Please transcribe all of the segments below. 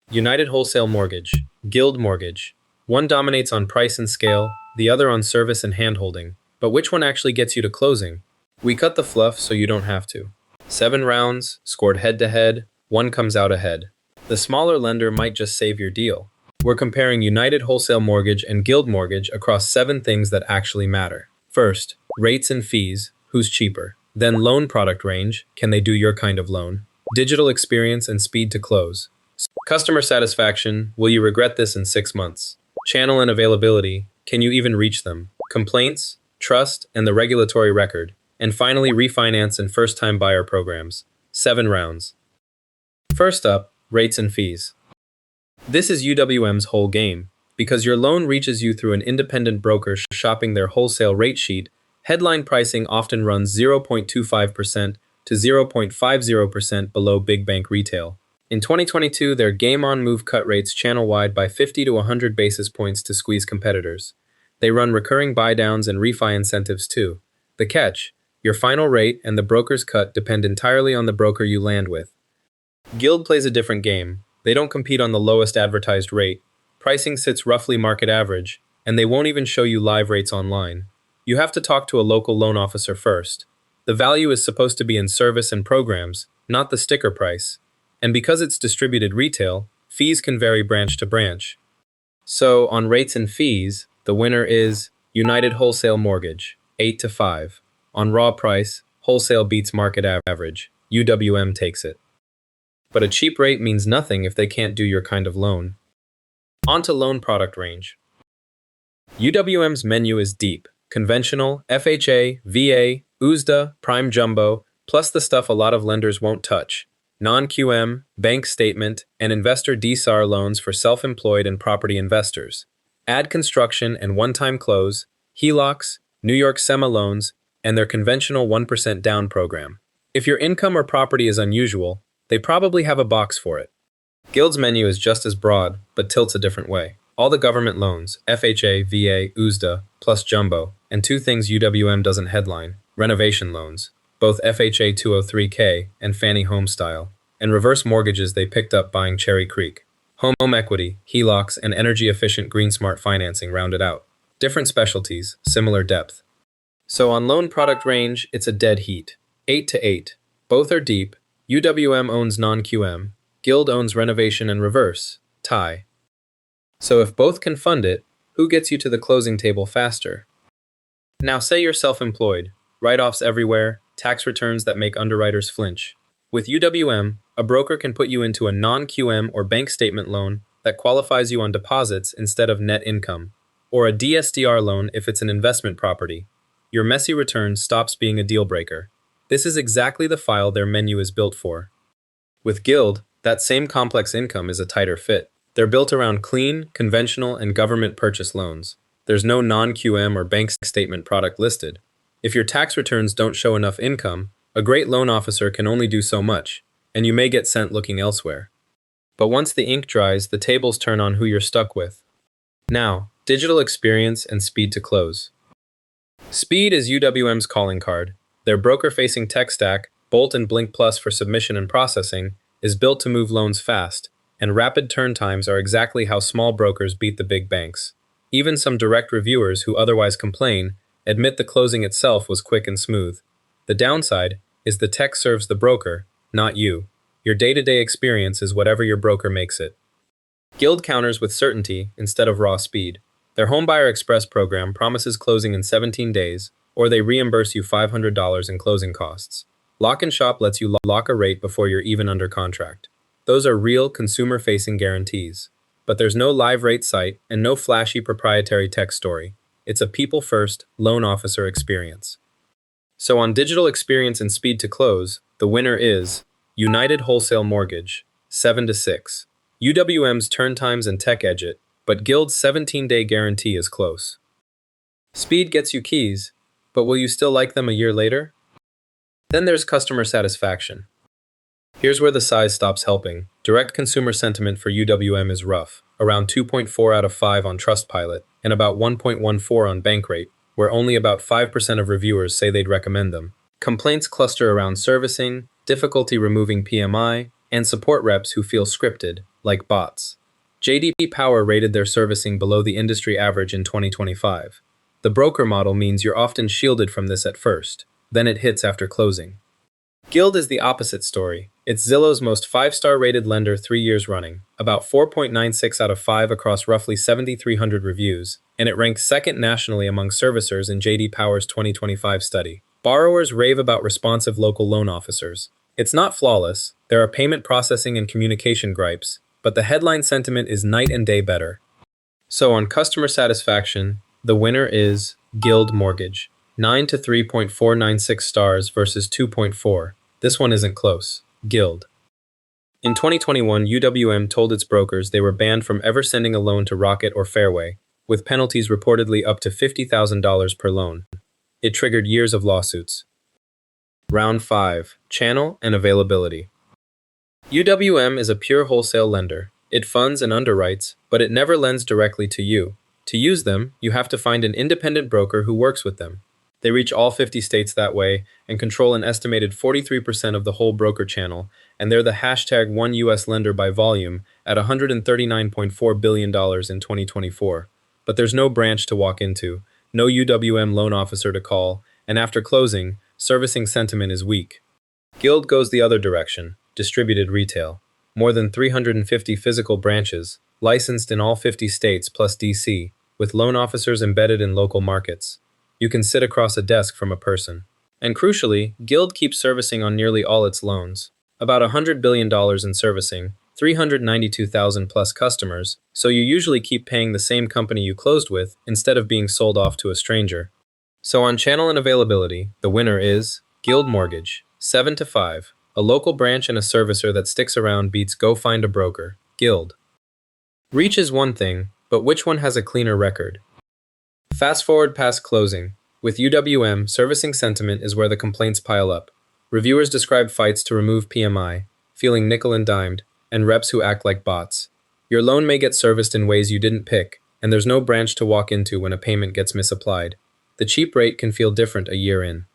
United Wholesale Mortgage, Guild Mortgage. One dominates on price and scale, the other on service and handholding. But which one actually gets you to closing? We cut the fluff so you don't have to. 7 rounds, scored head to head, one comes out ahead. The smaller lender might just save your deal. We're comparing United Wholesale Mortgage and Guild Mortgage across 7 things that actually matter. First, rates and fees, who's cheaper? Then loan product range, can they do your kind of loan? Digital experience and speed to close. Customer satisfaction, will you regret this in 6 months? Channel and availability, can you even reach them? Complaints, trust, and the regulatory record. And finally, refinance and first-time buyer programs. 7 rounds. First up, rates and fees. This is UWM's whole game. Because your loan reaches you through an independent broker shopping their wholesale rate sheet, headline pricing often runs 0.25% to 0.50% below big bank retail. In 2022, their game-on move cut rates channel-wide by 50 to 100 basis points to squeeze competitors. They run recurring buy-downs and refi incentives too. The catch, your final rate and the broker's cut depend entirely on the broker you land with. Guild plays a different game. They don't compete on the lowest advertised rate. Pricing sits roughly market average, and they won't even show you live rates online. You have to talk to a local loan officer first. The value is supposed to be in service and programs, not the sticker price. And because it's distributed retail, fees can vary branch to branch. So, on rates and fees, the winner is United Wholesale Mortgage, 8 to 5. On raw price, wholesale beats market average. UWM takes it. But a cheap rate means nothing if they can't do your kind of loan. On to loan product range. UWM's menu is deep. Conventional, FHA, VA, USDA, Prime Jumbo, plus the stuff a lot of lenders won't touch. Non-QM, bank statement, and investor DSAR loans for self-employed and property investors. Add construction and one-time close, HELOCs, New York SEMA loans, and their conventional 1% down program. If your income or property is unusual, they probably have a box for it. Guild's menu is just as broad, but tilts a different way. All the government loans, FHA, VA, USDA, plus Jumbo, and 2 things UWM doesn't headline, renovation loans, both FHA 203K and Fannie Home style, and reverse mortgages they picked up buying Cherry Creek. Home equity, HELOCs, and energy-efficient GreenSmart financing rounded out. Different specialties, similar depth. So on loan product range, it's a dead heat. 8 to 8. Both are deep. UWM owns non-QM. Guild owns renovation and reverse. Tie. So if both can fund it, who gets you to the closing table faster? Now say you're self-employed. Write-offs everywhere, tax returns that make underwriters flinch. With UWM, a broker can put you into a non-QM or bank statement loan that qualifies you on deposits instead of net income, or a DSDR loan if it's an investment property. Your messy return stops being a deal breaker. This is exactly the file their menu is built for. With Guild, that same complex income is a tighter fit. They're built around clean, conventional, and government purchase loans. There's no non-QM or bank statement product listed. If your tax returns don't show enough income, a great loan officer can only do so much, and you may get sent looking elsewhere. But once the ink dries, the tables turn on who you're stuck with. Now, digital experience and speed to close. Speed is UWM's calling card. Their broker-facing tech stack, Bolt and Blink Plus for submission and processing, is built to move loans fast, and rapid turn times are exactly how small brokers beat the big banks. Even some direct reviewers who otherwise complain admit the closing itself was quick and smooth. The downside is the tech serves the broker, not you. Your day-to-day experience is whatever your broker makes it. Guild counters with certainty instead of raw speed. Their Homebuyer Express program promises closing in 17 days, or they reimburse you $500 in closing costs. Lock and Shop lets you lock a rate before you're even under contract. Those are real consumer-facing guarantees. But there's no live rate site and no flashy proprietary tech story. It's a people-first, loan officer experience. So on digital experience and speed to close, the winner is United Wholesale Mortgage, 7 to 6. UWM's turn times and tech edge it, but Guild's 17-day guarantee is close. Speed gets you keys, but will you still like them a year later? Then there's customer satisfaction. Here's where the size stops helping. Direct consumer sentiment for UWM is rough, around 2.4 out of 5 on Trustpilot, and about 1.14 on Bankrate, where only about 5% of reviewers say they'd recommend them. Complaints cluster around servicing, difficulty removing PMI, and support reps who feel scripted, like bots. JD Power rated their servicing below the industry average in 2025. The broker model means you're often shielded from this at first, then it hits after closing. Guild is the opposite story. It's Zillow's most 5-star rated lender 3 years running, about 4.96 out of 5 across roughly 7,300 reviews, and it ranks second nationally among servicers in JD Power's 2025 study. Borrowers rave about responsive local loan officers. It's not flawless, there are payment processing and communication gripes, but the headline sentiment is night and day better. So on customer satisfaction, the winner is Guild Mortgage. 9 to 3.496 stars versus 2.4. This one isn't close. Guild. In 2021, UWM told its brokers they were banned from ever sending a loan to Rocket or Fairway, with penalties reportedly up to $50,000 per loan. It triggered years of lawsuits. Round 5. Channel and availability. UWM is a pure wholesale lender. It funds and underwrites, but it never lends directly to you. To use them, you have to find an independent broker who works with them. They reach all 50 states that way and control an estimated 43% of the whole broker channel, and they're the hashtag one U.S. lender by volume at $139.4 billion in 2024. But there's no branch to walk into, no UWM loan officer to call, and after closing, servicing sentiment is weak. Guild goes the other direction, distributed retail. More than 350 physical branches, licensed in all 50 states plus DC, with loan officers embedded in local markets. You can sit across a desk from a person. And crucially, Guild keeps servicing on nearly all its loans. About $100 billion in servicing, 392,000 plus customers, so you usually keep paying the same company you closed with instead of being sold off to a stranger. So on channel and availability, the winner is Guild Mortgage, 7 to 5. A local branch and a servicer that sticks around beats go find a broker. Guild. Reach is one thing, but which one has a cleaner record? Fast forward past closing. With UWM, servicing sentiment is where the complaints pile up. Reviewers describe fights to remove PMI, feeling nickel and dimed, and reps who act like bots. Your loan may get serviced in ways you didn't pick, and there's no branch to walk into when a payment gets misapplied. The cheap rate can feel different a year in.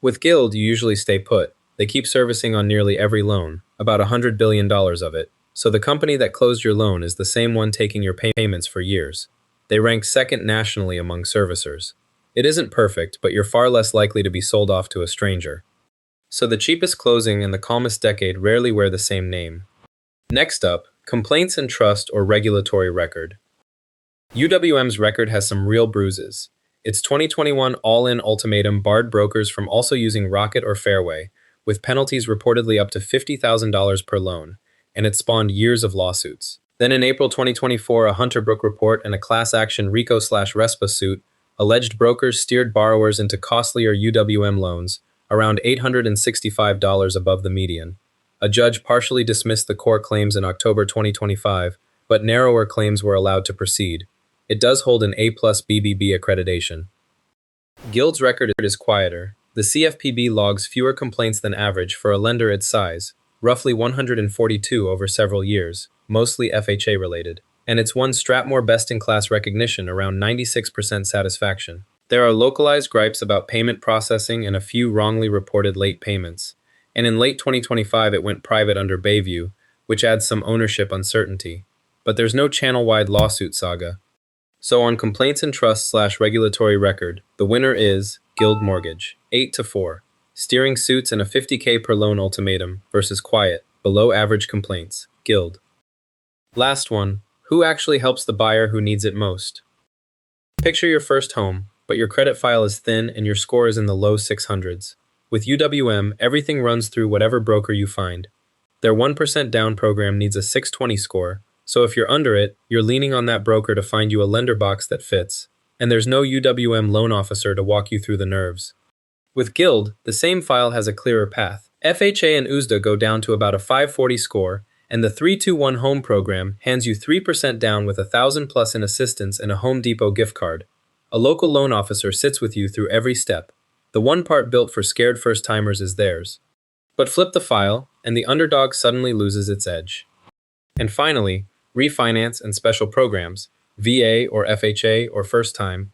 With Guild, you usually stay put. They keep servicing on nearly every loan, about $100 billion of it, so the company that closed your loan is the same one taking your payments for years. They rank second nationally among servicers. It isn't perfect, but you're far less likely to be sold off to a stranger. So the cheapest closing and the calmest decade rarely wear the same name. Next up, complaints and trust or regulatory record. UWM's record has some real bruises. Its 2021 all-in ultimatum barred brokers from also using Rocket or Fairway, with penalties reportedly up to $50,000 per loan, and it spawned years of lawsuits. Then in April 2024, a Hunter Brook report and a class action RICO/RESPA suit alleged brokers steered borrowers into costlier UWM loans, around $865 above the median. A judge partially dismissed the core claims in October 2025, but narrower claims were allowed to proceed. It does hold an A+ BBB accreditation. Guild's record is quieter. The CFPB logs fewer complaints than average for a lender its size, roughly 142 over several years, mostly FHA related, and it's won Stratmore best-in-class recognition around 96% satisfaction. There are localized gripes about payment processing and a few wrongly reported late payments, and in late 2025 it went private under Bayview, which adds some ownership uncertainty. But there's no channel-wide lawsuit saga. So on complaints and trust/regulatory record, the winner is Guild Mortgage, 8 to 4. Steering suits and a $50K per loan ultimatum versus quiet, below average complaints. Guild. Last one, who actually helps the buyer who needs it most? Picture your first home, but your credit file is thin and your score is in the low 600s. With UWM, everything runs through whatever broker you find. Their 1% down program needs a 620 score, so if you're under it, you're leaning on that broker to find you a lender box that fits. And there's no UWM loan officer to walk you through the nerves. With Guild, the same file has a clearer path. FHA and USDA go down to about a 540 score, and the 321 Home program hands you 3% down with $1,000+ in assistance and a Home Depot gift card. A local loan officer sits with you through every step. The one part built for scared first-timers is theirs. But flip the file, and the underdog suddenly loses its edge. And finally, refinance and special programs, VA or FHA or first time.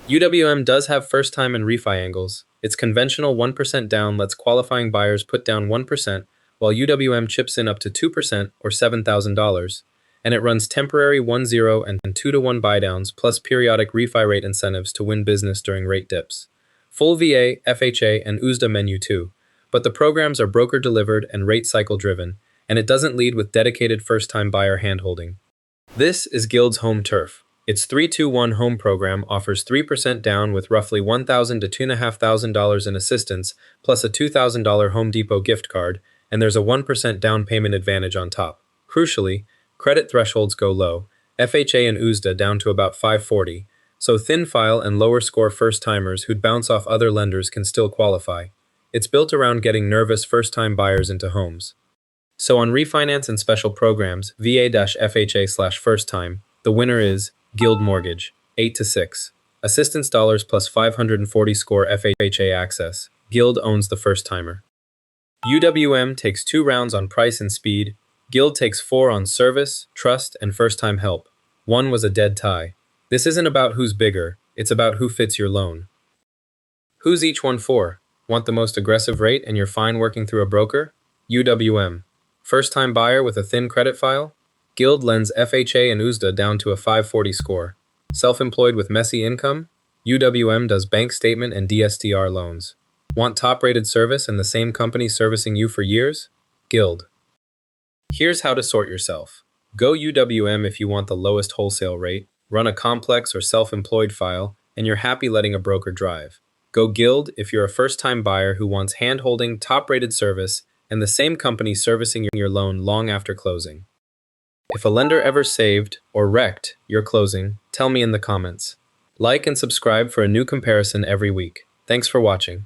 UWM does have first time and refi angles. Its conventional 1% down lets qualifying buyers put down 1%, while UWM chips in up to 2% or $7,000, and it runs temporary 1-0 and 2-to-1 buydowns plus periodic refi rate incentives to win business during rate dips. Full VA, FHA, and USDA menu too, but the programs are broker delivered and rate cycle driven, and it doesn't lead with dedicated first-time buyer handholding. This is Guild's home turf. Its 3-2-1 home program offers 3% down with roughly $1,000 to $2,500 in assistance, plus a $2,000 Home Depot gift card, and there's a 1% down payment advantage on top. Crucially, credit thresholds go low, FHA and USDA down to about 540, so thin file and lower score first-timers who'd bounce off other lenders can still qualify. It's built around getting nervous first-time buyers into homes. So on refinance and special programs, VA-FHA/first time, the winner is Guild Mortgage, 8 to 6. Assistance dollars plus 540 score FHA access. Guild owns the first timer. UWM takes 2 rounds on price and speed. Guild takes 4 on service, trust, and first time help. One was a dead tie. This isn't about who's bigger, it's about who fits your loan. Who's each one for? Want the most aggressive rate and you're fine working through a broker? UWM. First-time buyer with a thin credit file? Guild lends FHA and USDA down to a 540 score. Self-employed with messy income? UWM does bank statement and DSTR loans. Want top-rated service and the same company servicing you for years? Guild. Here's how to sort yourself. Go UWM if you want the lowest wholesale rate, run a complex or self-employed file, and you're happy letting a broker drive. Go Guild if you're a first-time buyer who wants hand-holding, top-rated service, and the same company servicing your loan long after closing. If a lender ever saved or wrecked your closing, tell me in the comments. Like and subscribe for a new comparison every week. Thanks for watching.